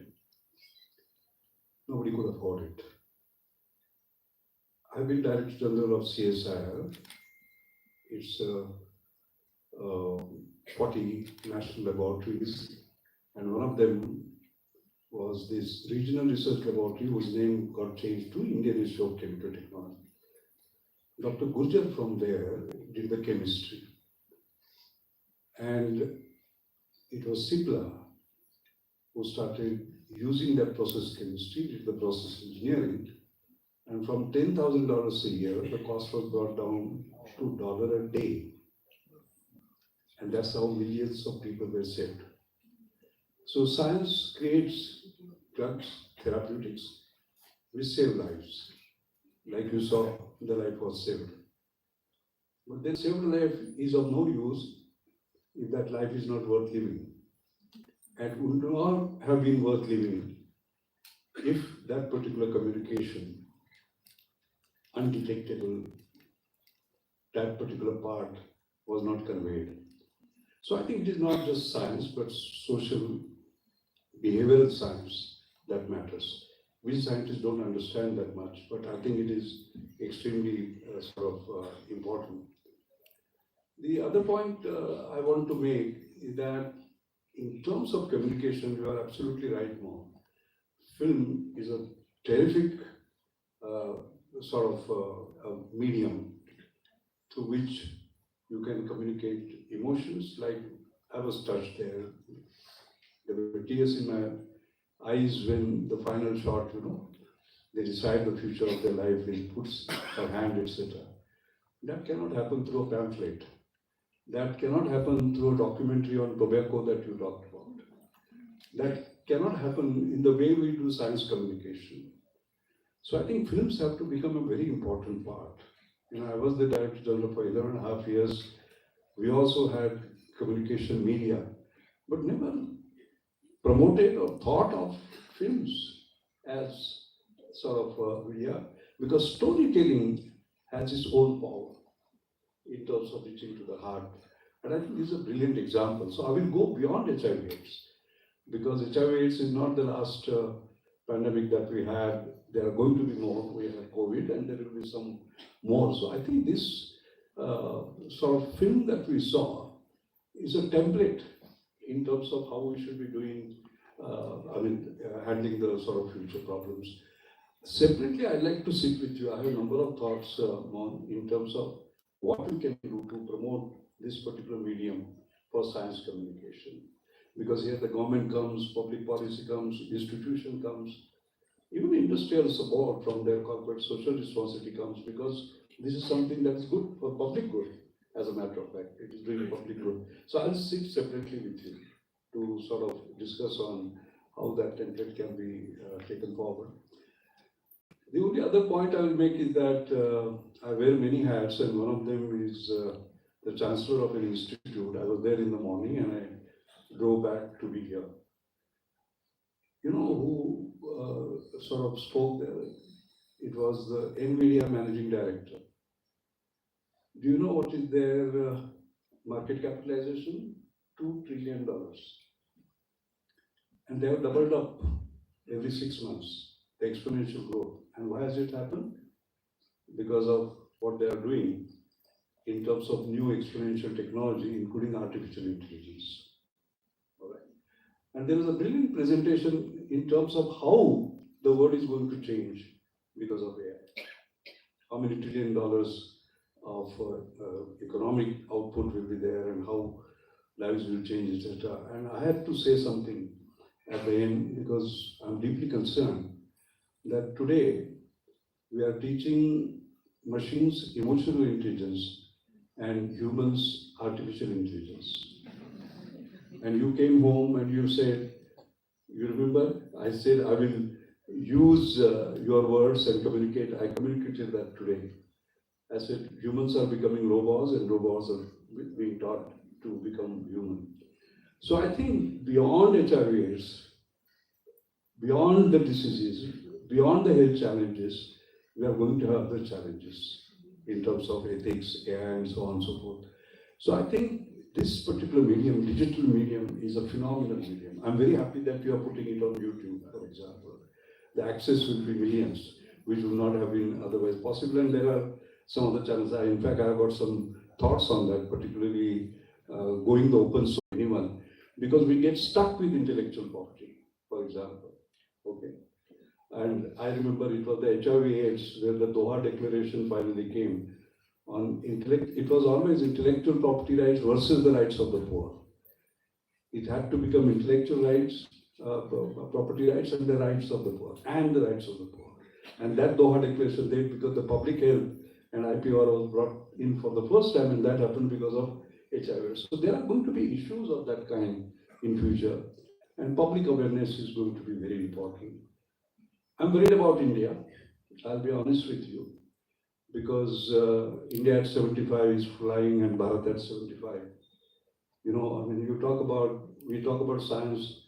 Nobody could afford it. I've been Director General of CSIR. It's 40 national laboratories, and one of them was this regional research laboratory whose name got changed to Indian Institute of Chemical Technology. Dr. Gurjar from there did the chemistry. And it was Cipla who started using that process chemistry, did the process engineering, and from $10,000 a year, the cost was brought down to $1 a day. And that's how millions of people were saved. So science creates drugs, therapeutics, which save lives. Like you saw, the life was saved. But then saved life is of no use if that life is not worth living. And would not have been worth living if that particular communication, undetectable, that particular part was not conveyed. So I think it is not just science, but social behavioral science that matters. We scientists don't understand that much, but I think it is extremely important. The other point I want to make is that in terms of communication, you are absolutely right, Mo. Film is a terrific medium through which you can communicate emotions. Like I was touched there. There were tears in my eyes when the final shot, they decide the future of their life, they puts her hand, etc. That cannot happen through a pamphlet. That cannot happen through a documentary on tobacco that you talked about. That cannot happen in the way we do science communication. So I think films have to become a very important part. I was the Director General for 11.5 years. We also had communication media, but never promoted or thought of films as media, because storytelling has its own power in terms of reaching to the heart. And I think this is a brilliant example. So I will go beyond HIV/AIDS, because HIV/AIDS is not the last pandemic that we had. There are going to be more. We had COVID, and there will be some more. So I think this film that we saw is a template in terms of how we should be doing, handling the future problems. Separately, I'd like to sit with you. I have a number of thoughts, Mon, in terms of what we can do to promote this particular medium for science communication. Because here the government comes, public policy comes, institution comes, even industrial support from their corporate social responsibility comes, because this is something that is good for public good, as a matter of fact. It is doing public good. So I'll sit separately with you to discuss on how that template can be taken forward. The only other point I will make is that I wear many hats, and one of them is the Chancellor of an institute. I was there in the morning and I drove back to be here. You know who spoke there? It was the NVIDIA Managing Director. Do you know what is their market capitalization? $2 trillion. And they have doubled up every 6 months, the exponential growth. And why has it happened? Because of what they are doing in terms of new exponential technology, including artificial intelligence. All right. And there was a brilliant presentation in terms of how the world is going to change because of AI. How many $1 trillion of economic output will be there, and how lives will change, etc. And I had to say something at the end, because I'm deeply concerned that today we are teaching machines emotional intelligence and humans artificial intelligence. And you came home and you said, you remember, I said I will use your words and communicate. I communicated that today. I said humans are becoming robots and robots are being taught to become human. So I think beyond HIV/AIDS, beyond the diseases, beyond the health challenges, we are going to have the challenges in terms of ethics and so on and so forth. So I think this particular medium, digital medium, is a phenomenal medium. I'm very happy that you are putting it on YouTube, for example. The access will be millions, which would not have been otherwise possible. And there are some other channels. In fact, I have got some thoughts on that, particularly going the open source to anyone, because we get stuck with intellectual property, for example. Okay. And I remember it was the HIV/AIDS where the Doha Declaration finally came on intellect. It was always intellectual property rights versus the rights of the poor. It had to become intellectual rights, property rights, and the rights of the poor, and the rights of the poor. And that Doha Declaration did because the public health and IPR was brought in for the first time, and that happened because of HIV. So there are going to be issues of that kind in future, and public awareness is going to be very important. I'm worried about India, I'll be honest with you, because India at 75 is flying and Bharat at 75. You know, I mean, we talk about science,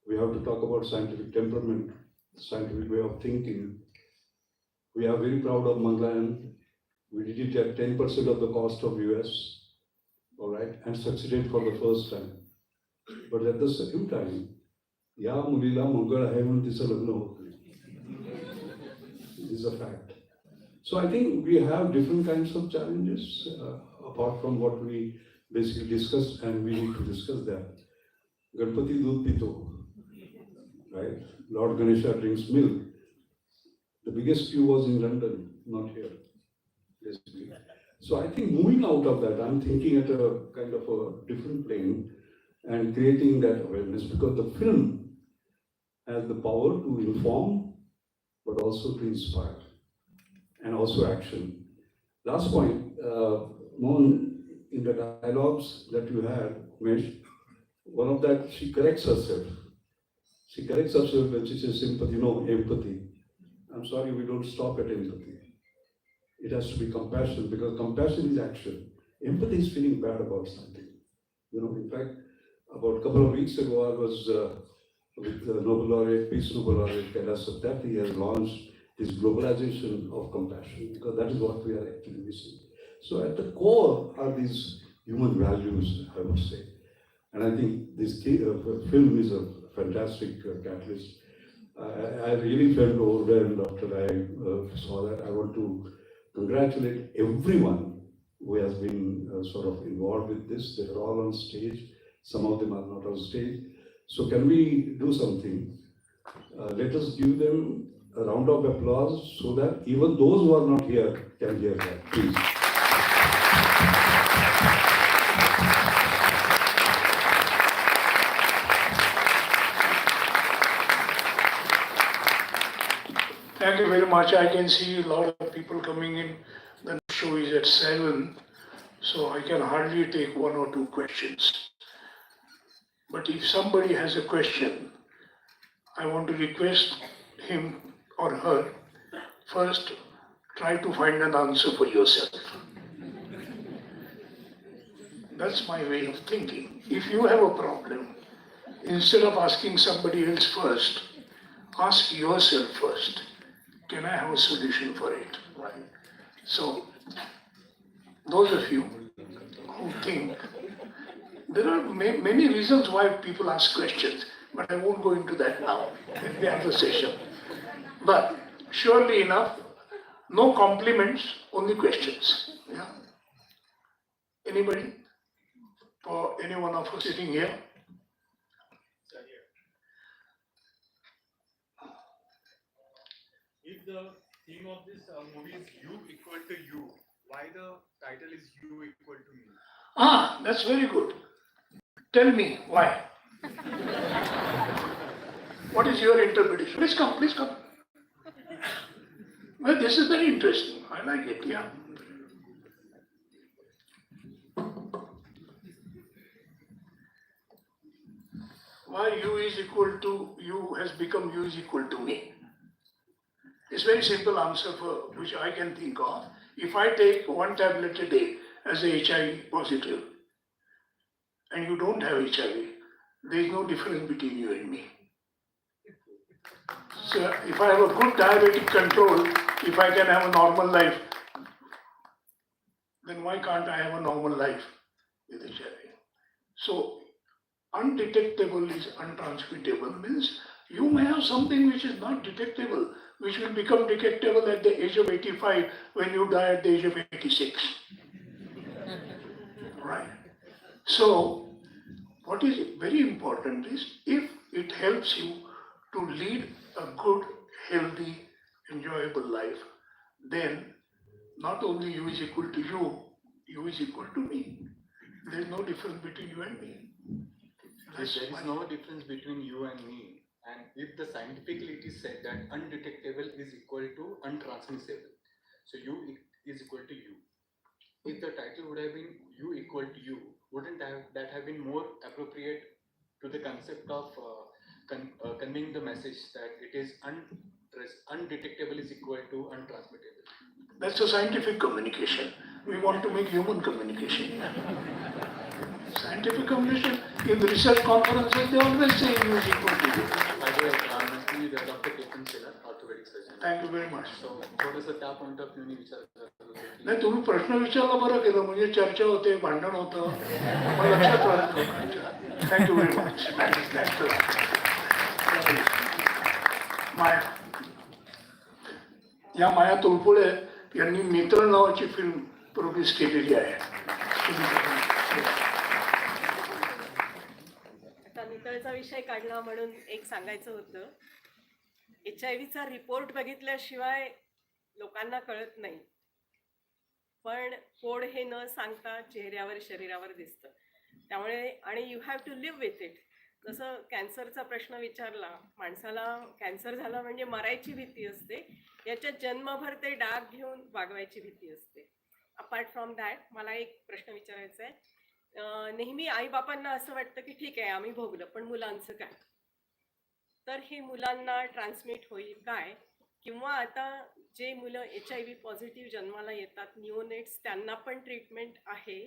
we have to talk about scientific temperament, scientific way of thinking. We are very proud of Mangalayan. We did it at 10% of the cost of US, all right, and succeeded for the first time. But at the same time, ya mulila Mangal hai man tisa lagna hot nahi. This is a fact. So I think we have different kinds of challenges apart from what we basically discussed, and we need to discuss that. Ganpati doodh pito, right? Lord Ganesha drinks milk. The biggest queue was in London, not here, basically. So I think moving out of that, I'm thinking at a kind of a different plane and creating that awareness, because the film has the power to inform, but also to inspire, and also action. Last point, Mohan, in the dialogues that you had, Mesh, one of that, she corrects herself. She corrects herself when she says sympathy, no, empathy. I'm sorry, we don't stop at empathy. It has to be compassion, because compassion is action. Empathy is feeling bad about something. You know, in fact, about a couple of weeks ago, I was with the Nobel laureate, Peace Nobel laureate Kailash Satyarthi. He has launched this globalization of compassion, because that is what we are actually missing. So at the core are these human values, I would say. And I think this film is a fantastic catalyst. I really felt overwhelmed after I saw that. I want to congratulate everyone who has been sort of involved with this. They are all on stage. Some of them are not on stage. So can we do something? Let us give them a round of applause so that even those who are not here can hear that, please. Thank you very much. I can see a lot of people coming in. The show is at 7, so I can hardly take one or two questions. But if somebody has a question, I want to request him or her first try to find an answer for yourself. That's my way of thinking. If you have a problem, instead of asking somebody else first, ask yourself first. Can I have a solution for it? Right. So, those of you who think, there are many reasons why people ask questions, but I won't go into that now in the other session. But surely enough, no compliments, only questions. Yeah. Anybody? For any one of us sitting here? If the theme of this movie is you equal to you, why the title is you equal to me? Ah, that's very good. Tell me why. What is your interpretation? Please come, please come. Well, this is very interesting. I like it, yeah. Why you is equal to you has become you is equal to me. It's a very simple answer for which I can think of. If I take one tablet a day as a HIV positive, and you don't have HIV, there is no difference between you and me. So if I have a good diabetic control, if I can have a normal life, then why can't I have a normal life with HIV? So undetectable is untransmittable, means you may have something which is not detectable, which will become detectable at the age of 85 when you die at the age of 86. Right? So what is very important is if it helps you to lead a good, healthy, enjoyable life, then not only you is equal to you is equal to me. There is no difference between you and me. There is no difference between you and me. And if the scientifically it is said that undetectable is equal to untransmissible, so you is equal to you. If the title would have been you equal to you, wouldn't that have been more appropriate to the concept of conveying the message that it is undetectable is equal to untransmittable? That's a scientific communication. We want to make human communication. Scientific communication, in the research conferences, they always say you is equal to you. By the way, I'm the Dr. Ketan Sela, orthopedic surgeon. Thank you very much. So, थोडंसं त्या point of व्ह्यूने विचार नाही तुम्ही प्रश्न विचारला बरं केलं म्हणजे चर्चा होते भांडण होतं पण लक्षात राहत लोकांच्या थँक्यू व्हेरी मच माया या माया तोलपुळे यांनी मित्र नावाची फिल्म प्रोड्यूस केलेली आहे आता मित्रचा विषय काढला म्हणून एक सांगायचं होतं HIV रिपोर्ट बघितल्याशिवाय लोकांना कळत नाही पण कोड हे न सांगता चेहऱ्यावर शरीरावर दिसतं त्यामुळे आणि you have to live with it जसं कॅन्सरचा प्रश्न विचारला माणसाला कॅन्सर झाला म्हणजे मरायची भीती असते याच्यात जन्मभर ते डाग घेऊन वागवायची भीती असते अपार्ट फ्रॉम दॅट मला एक प्रश्न विचारायचा आहे नेहमी आईबापांना असं वाटतं की ठीक आहे आम्ही भोगलं पण मुलांचं काय तर हे मुलांना ट्रान्समिट होईल काय किंवा आता जे मुलं HIV पॉझिटिव्ह जन्माला येतात निओनेट्स त्यांना पण ट्रीटमेंट आहे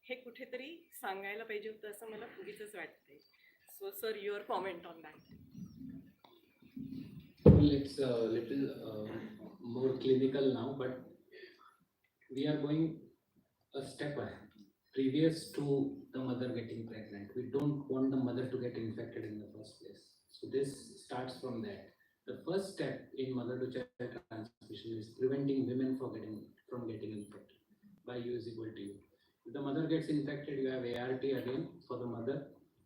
हे कुठेतरी सांगायला पाहिजे होतं असं मला उगीचच वाटतंय so sir your comment on that It's a little more clinical now, but we are going a step ahead. Previous to the mother getting pregnant, we don't want the mother to get infected in the first place. So this starts from that. The first step in mother-to-child transmission is preventing women from getting infected by U is equal to U. If the mother gets infected, you have ART again for the mother.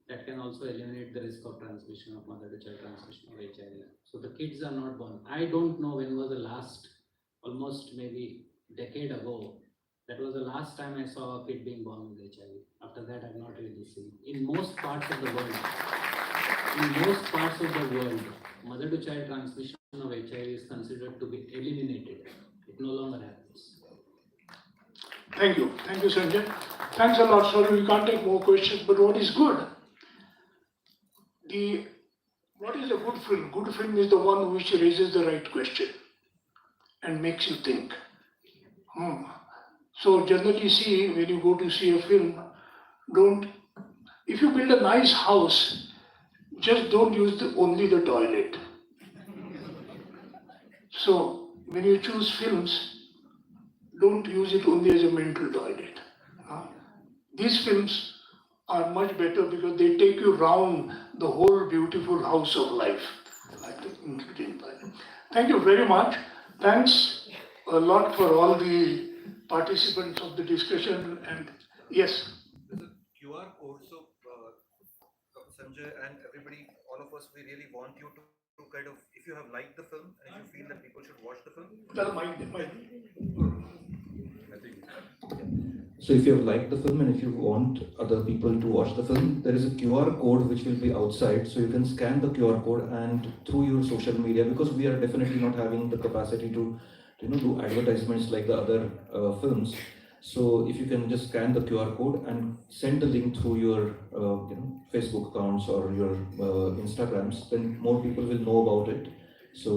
That can also eliminate the risk of transmission of mother-to-child transmission of HIV. So the kids are not born. I don't know when was the last, almost maybe decade ago, that was the last time I saw a kid being born with HIV. After that, I've not really seen. In most parts of the world, mother-to-child transmission of HIV is considered to be eliminated. It no longer happens. Thank you, Sanjay. Thanks a lot. Sorry, we can't take more questions, but what is good? What is a good film? Good film is the one which raises the right question and makes you think. So generally see, when you go to see a film, if you build a nice house, just don't use only the toilet. So when you choose films, don't use it only as a mental toilet. These films are much better because they take you round the whole beautiful house of life. Thank you very much. Thanks a lot for all the participants of the discussion. And yes. There's a QR code, so Sanjay and everybody, all of us, we really want you to kind of, if you have liked the film and if you feel that people should watch the film. I think. So if you have liked the film and if you want other people to watch the film, there is a QR code which will be outside. So you can scan the QR code and through your social media, because we are definitely not having the capacity to do advertisements like the other films. So if you can just scan the QR code and send the link through your Facebook accounts or your Instagrams, then more people will know about it. So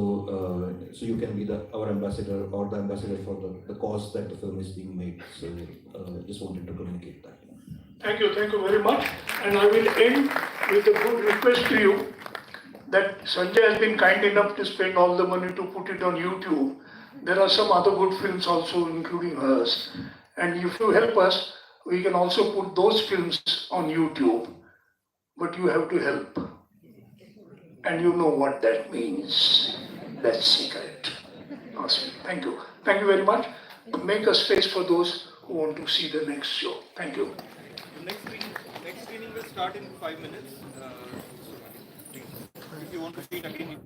you can be our ambassador or the ambassador for the cause that the film is being made. So just wanted to communicate that. Thank you very much. And I will end with a good request to you that Sanjay has been kind enough to spend all the money to put it on YouTube. There are some other good films also, including hers. And if you help us, we can also put those films on YouTube. But you have to help. And you know what that means. That's secret. Awesome. Thank you. Thank you very much. Make a space for those who want to see the next show. Thank you. The next screening will start in 5 minutes. Please, if you want to see it again.